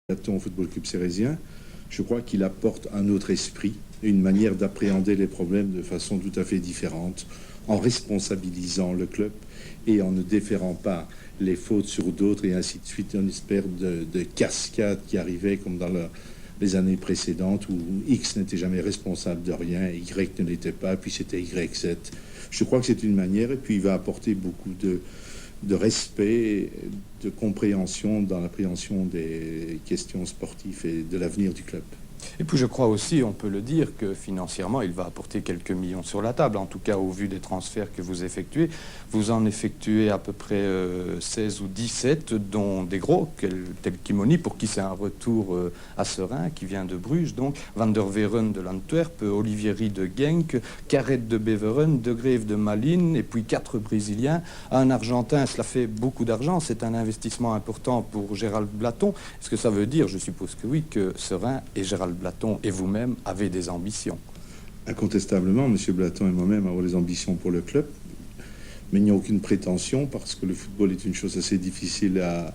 Platon au Football Club Cérésien, je crois qu'il apporte un autre esprit, une manière d'appréhender les problèmes de façon tout à fait différente, en responsabilisant le club et en ne déférant pas les fautes sur d'autres et ainsi de suite, une espèce de cascade qui arrivait comme dans les années précédentes où X n'était jamais responsable de rien, Y ne l'était pas, puis c'était YZ. Je crois que c'est une manière, et puis il va apporter beaucoup de respect, de compréhension dans l'appréhension des questions sportives et de l'avenir du club. Et puis je crois aussi, on peut le dire, que financièrement, il va apporter quelques millions sur la table. En tout cas, au vu des transferts que vous effectuez, vous en effectuez à peu près 16 ou 17, dont des gros, tels Kimoni, pour qui c'est un retour à Serein, qui vient de Bruges, donc Van der Veren de l'Antwerp, Olivieri de Genk, Carrette de Beveren, De Greve de Malines, et puis 4 Brésiliens. Un Argentin, cela fait beaucoup d'argent, c'est un investissement important pour Gérald Blaton. Est-ce que ça veut dire, je suppose que oui, que Serein et Gérald Blaton et vous-même avez des ambitions? Incontestablement, M. Blaton et moi-même avons des ambitions pour le club, mais il n'y a aucune prétention parce que le football est une chose assez difficile à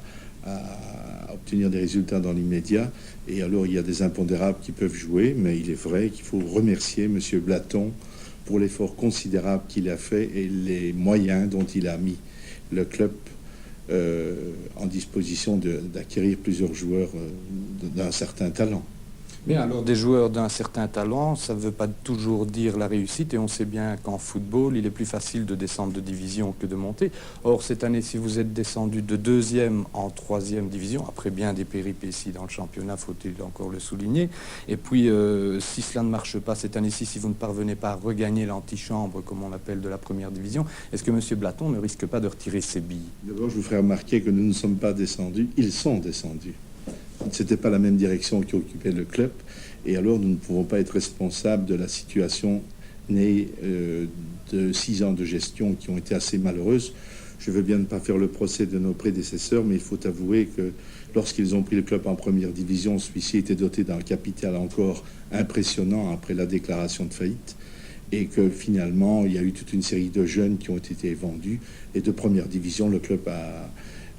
obtenir des résultats dans l'immédiat. Et alors, il y a des impondérables qui peuvent jouer, mais il est vrai qu'il faut remercier M. Blaton pour l'effort considérable qu'il a fait et les moyens dont il a mis le club en disposition d'acquérir plusieurs joueurs d'un certain talent. Mais alors, des joueurs d'un certain talent, ça ne veut pas toujours dire la réussite, et on sait bien qu'en football, il est plus facile de descendre de division que de monter. Or, cette année, si vous êtes descendu de 2e en 3e division, après bien des péripéties dans le championnat, faut-il encore le souligner, et puis, si cela ne marche pas cette année-ci, si vous ne parvenez pas à regagner l'antichambre, comme on l'appelle, de la première division, est-ce que M. Blaton ne risque pas de retirer ses billes? D'abord, je vous ferai remarquer que nous ne sommes pas descendus, ils sont descendus. C'était pas la même direction qui occupait le club, et alors nous ne pouvons pas être responsables de la situation née de 6 ans de gestion qui ont été assez malheureuses. Je veux bien ne pas faire le procès de nos prédécesseurs, mais il faut avouer que lorsqu'ils ont pris le club en première division, celui-ci était doté d'un capital encore impressionnant après la déclaration de faillite, et que finalement il y a eu toute une série de jeunes qui ont été vendus, et de première division le club a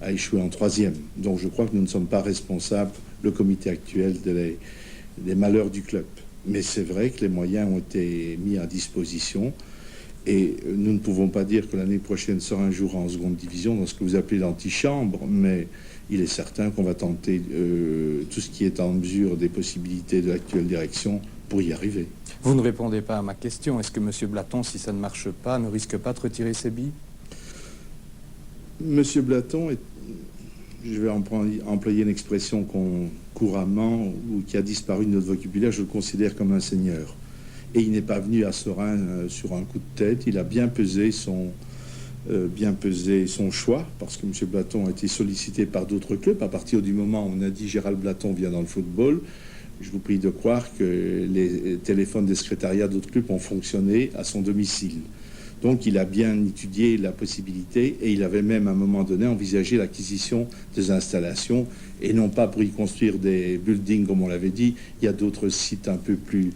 échoué en 3e. Donc je crois que nous ne sommes pas responsables, le comité actuel, des malheurs du club. Mais c'est vrai que les moyens ont été mis à disposition et nous ne pouvons pas dire que l'année prochaine sera un jour en seconde division dans ce que vous appelez l'antichambre, mais il est certain qu'on va tenter tout ce qui est en mesure des possibilités de l'actuelle direction pour y arriver. Vous ne répondez pas à ma question. Est-ce que M. Blaton, si ça ne marche pas, ne risque pas de retirer ses billes? M. Blaton est, je vais employer une expression couramment ou qui a disparu de notre vocabulaire, je le considère comme un seigneur. Et il n'est pas venu à Serein sur un coup de tête, il a bien pesé son choix, parce que M. Blaton a été sollicité par d'autres clubs. À partir du moment où on a dit Gérald Blaton vient dans le football, je vous prie de croire que les téléphones des secrétariats d'autres clubs ont fonctionné à son domicile. Donc il a bien étudié la possibilité et il avait même à un moment donné envisagé l'acquisition des installations et non pas pour y construire des buildings comme on l'avait dit. Il y a d'autres sites un peu plus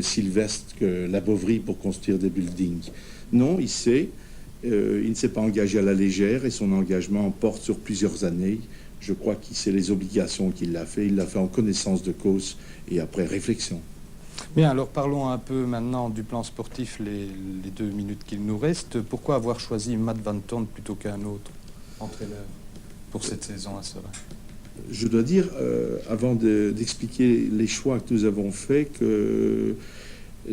sylvestres que la Bovry pour construire des buildings. Non, il ne s'est pas engagé à la légère et son engagement porte sur plusieurs années. Je crois qu'il sait les obligations qu'il a fait. Il l'a fait en connaissance de cause et après réflexion. Bien, alors parlons un peu maintenant du plan sportif, les 2 minutes qu'il nous reste. Pourquoi avoir choisi Matt Van Toorn plutôt qu'un autre entraîneur pour cette saison à Serein? Je dois dire, avant d'expliquer les choix que nous avons faits, que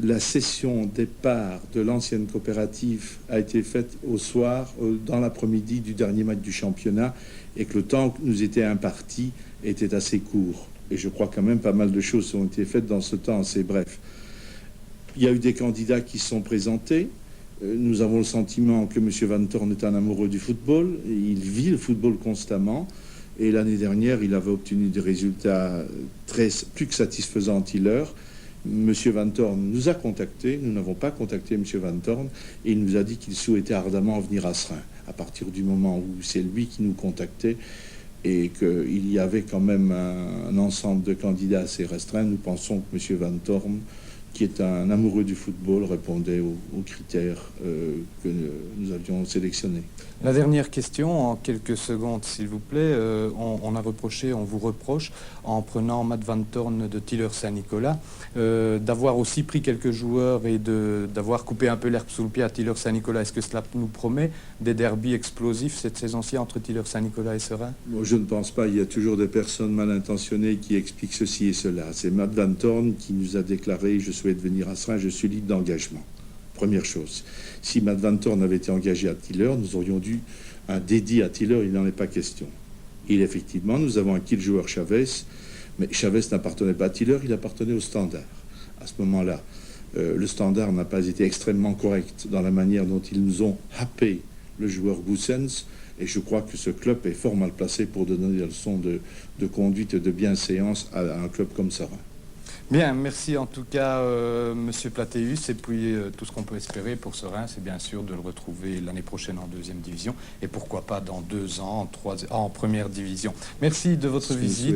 la session départ de l'ancienne coopérative a été faite au soir, dans l'après-midi du dernier match du championnat, et que le temps que nous était imparti était assez court. Et je crois quand même pas mal de choses ont été faites dans ce temps assez bref. Il y a eu des candidats qui se sont présentés. Nous avons le sentiment que M. Van Toorn est un amoureux du football. Il vit le football constamment. Et l'année dernière, il avait obtenu des résultats plus que satisfaisants anti-leur. M. Van Toorn nous a contactés. Nous n'avons pas contacté M. Van Toorn. Et il nous a dit qu'il souhaitait ardemment venir à Serein. À partir du moment où c'est lui qui nous contactait, et qu'il y avait quand même un ensemble de candidats assez restreint, nous pensons que M. Van Toorn qui est un amoureux du football, répondait aux critères que nous avions sélectionnés. La dernière question, en quelques secondes, s'il vous plaît. On vous reproche, en prenant Matt Van Thorn de Tiller Saint-Nicolas, d'avoir aussi pris quelques joueurs et d'avoir coupé un peu l'herbe sous le pied à Tiller Saint-Nicolas. Est-ce que cela nous promet des derbies explosifs cette saison-ci entre Tiller Saint-Nicolas et Seraing? Bon, je ne pense pas. Il y a toujours des personnes mal intentionnées qui expliquent ceci et cela. C'est Matt Van Thorn qui nous a déclaré « Je souhaite venir à Seraing, je suis libre d'engagement ». Première chose. Si Matt Van Thorn avait été engagé à Tiller, nous aurions dû un dédié à Tiller, il n'en est pas question. Effectivement, nous avons acquis le joueur Chavez, mais Chavez n'appartenait pas à Tiller, il appartenait au Standard. À ce moment-là, le Standard n'a pas été extrêmement correct dans la manière dont ils nous ont happé le joueur Goossens, et je crois que ce club est fort mal placé pour donner des leçons de conduite et de bienséance à un club comme Seraing. Bien, merci en tout cas, Monsieur Platéus. Et puis, tout ce qu'on peut espérer pour Seraing, c'est bien sûr de le retrouver l'année prochaine en deuxième division. Et pourquoi pas dans 2 ans, en première division. Merci de votre visite.